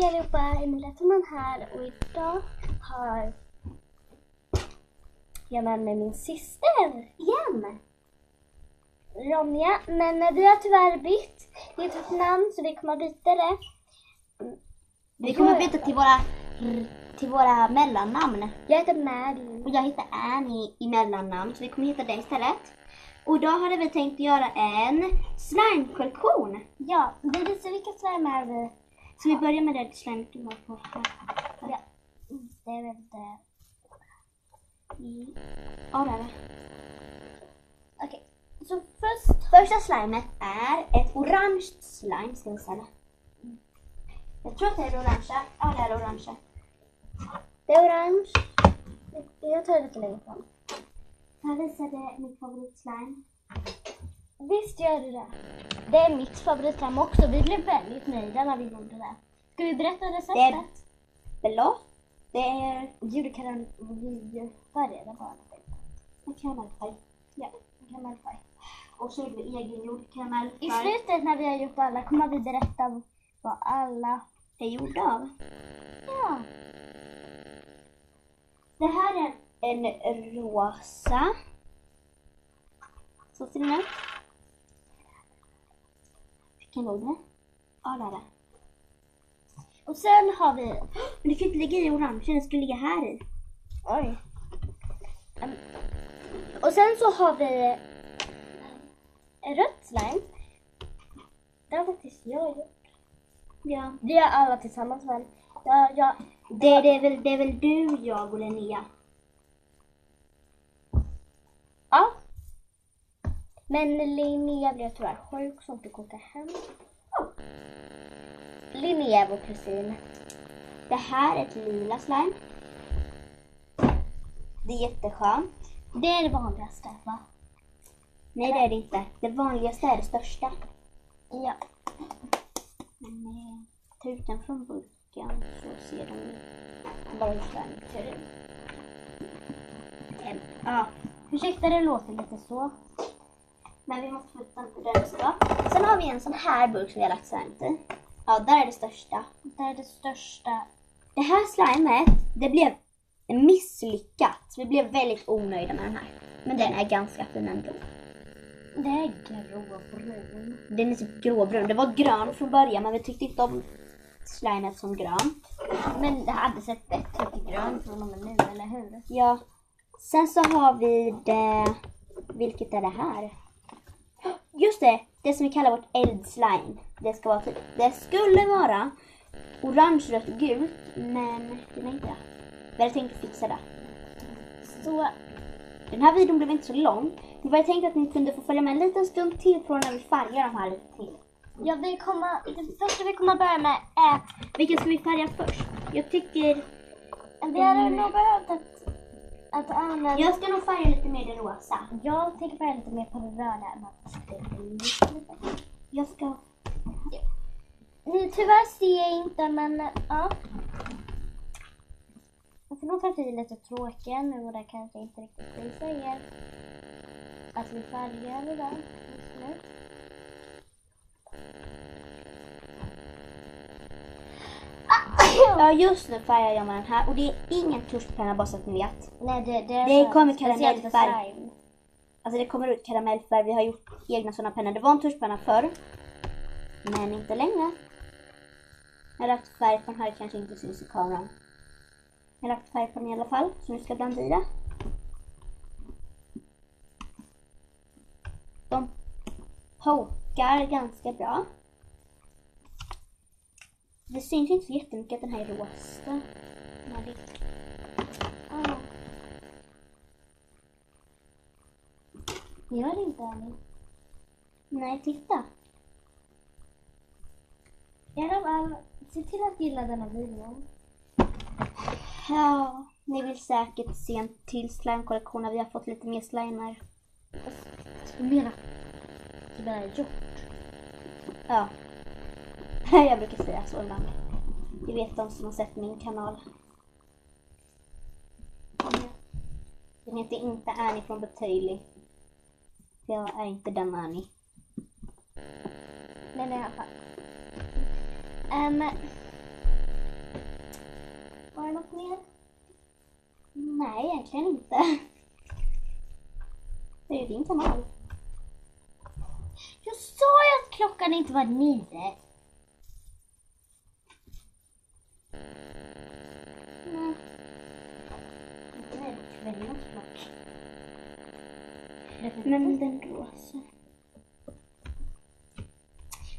Hej allihopa, Emilia Thorman här och idag har jag med mig min syster igen, Ronja, men vi har tyvärr bytt. Det är ett namn så vi kommer att byta det. Vi kommer byta till våra mellannamn. Jag heter Maddie. Och jag heter Annie i mellannamn, så vi kommer hitta det istället. Och då hade vi tänkt göra en slime-kollektion. Ja, vi visar vilka slime är vi. Så vi börjar med det slime du har på här. Ja, det är väl det. Ja, det är det. Okej, så första slimet är ett orange slime, ska vi säga. Jag tror att det är det orangea. Ja, det är det orangea. Det är orange. Jag tar lite längre fram. Här visar det min favoritslime. Visst gör du det. Det är mitt favoritslime också. Vi blev väldigt nöjda när vi gjorde det. Ska vi berätta receptet? Det är blått. Det är julkaramell. Vad är det? En karamellfärg. Ja, en karamellfärg. Och så är det egen gjord karamellfärg. I slutet när vi har gjort alla kommer vi berätta vad alla är gjorda av. Ja. Det här är en rosa. Så ser den ut. Vilken låg det? Ja, där är det. Och sen har vi... Men det kan inte ligga i orange, den skulle ligga här i. Oj. Och sen så har vi en rött slime. Det har faktiskt jag gjort. Ja. Vi har alla tillsammans men det är väl du, jag och Linnea. Ja. Men Linnea blev tyvärr sjuk som fick åka hem. Linnea är vår kusin. Det här är ett lila slime. Det är jätteskönt. Det är det vanligaste, va? Nej, det är det inte. Det vanligaste är det största. Ja. Men ta ut den från burken så ser de bara hur slime ser ut. Ja. Ursäkta, det låter lite så. Men vi måste få ut den där det ska. Sen har vi en sån här burk som vi har lagt slime i. Ja, där är det största. Där är det största. Det här slimet, det blev misslyckat. Vi blev väldigt onöjda med den här. Men den är ganska fin ändå. Det är gråbrun. Den är typ gråbrun. Det var grön från början men vi tyckte inte om slimet som grön. Men det hade sett bättre ut i grön från och med nu, eller hur? Ja. Sen så har vi det... Vilket är det här? Just det som vi kallar vårt eldslime. Det skulle vara orange, rött och gult, men det är inte det. Vi hade tänkt fixa det. Så den här videon blev inte så lång. Vi hade tänkt att ni kunde få följa med en liten stund till på när vi färgar de här lite till. ja, det första vi kommer börja med är... Vilken ska vi färga först? Jag tycker... Vi hade nog behövt att använda... Jag ska nog färga lite mer det rosa. Jag tänker färga lite mer på det röda. Jag ska... Ni tyvärr ser jag inte, men ja. Jag får nog för att vi är lite tråkiga nu och det kanske inte riktigt vi säger att vi färgar idag. Ja, just nu färgar jag med den här. Och det är ingen tuschpenna, bara så att ni vet. Nej, det kommer karamellfärg. Alltså det kommer ut karamellfärg. Vi har gjort egna sådana pennor. Det var en tuschpenna förr. Men inte längre. Jag har lagt färg på den här, kanske inte syns i kameran. Jag har lagt färg på den i alla fall. Så nu ska jag blanda i det. De pokar ganska bra. Det syns inte så jättemycket att den här är rosa. Gör det inte, Annie. Nej, titta. I alla fall, se till att gilla denna videon. Ja, ni vill säkert se en till slime-kollektion när vi har fått lite mer slimer. Vad menar du? Det är gjort. Ja. Jag brukar säga så ibland. Jag vet de som har sett min kanal. Den heter inte Annie från Betöjlig. Jag är inte den Annie. Men i alla fall. Har du något mer? Nej, egentligen inte. Det är ju din kanal. Jag sa ju att klockan inte var 9. Nej. Det är kvällens klocka. Men den rosa.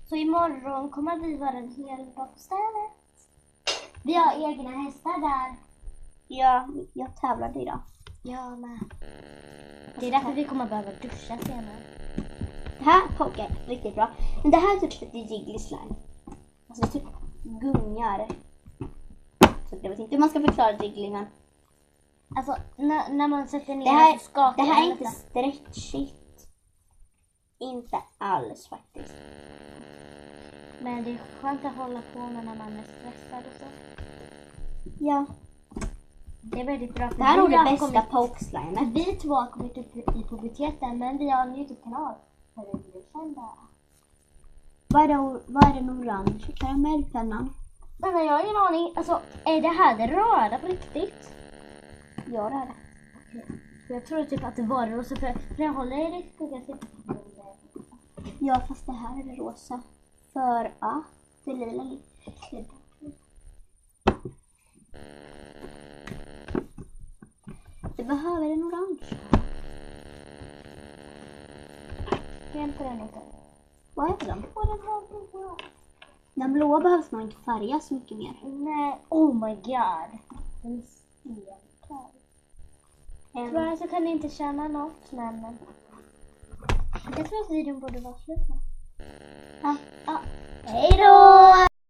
Så imorgon kommer vi vara en hel dag på stället. Vi har egna hästar där. Ja, jag tävlade idag. Jag med. Det är därför vi kommer behöva duscha senare. Det här pokar riktigt bra. Men det här är typ lite jiggly slime. Alltså det typ gungar. Så jag vet inte hur man ska förklara jiggly, men Alltså när man sätter ner det här, så skakar det här är den inte lite. stretchigt. Inte alls faktiskt. Men det är skönt att hålla på med när man är stressad och så. Ja. Det är väldigt bra. Det här är nog vi det har bästa kommit- poke-slimet. Vi två har kommit upp i puberteten, men vi har en YouTube-kanal. För vi blir kända. Vad är den orange karamellpennan? Men jag har ingen aning. Alltså, är det här det röda på riktigt? Ja, det är det. För jag tror typ att det var rosa, för jag håller i det skugga typ. Ja, fast det här är det rosa. För att det lila lite. Det behöver en orange. Hjälper den inte? Vad är den? Och den här blåa. Den blåa behövs nog inte färga så mycket mer. Nej, oh my god. Den är stenkall. Tyvärr så kan ni inte känna något, men jag tror att videon borde vara slut nu. Ja. Ja. Hej då!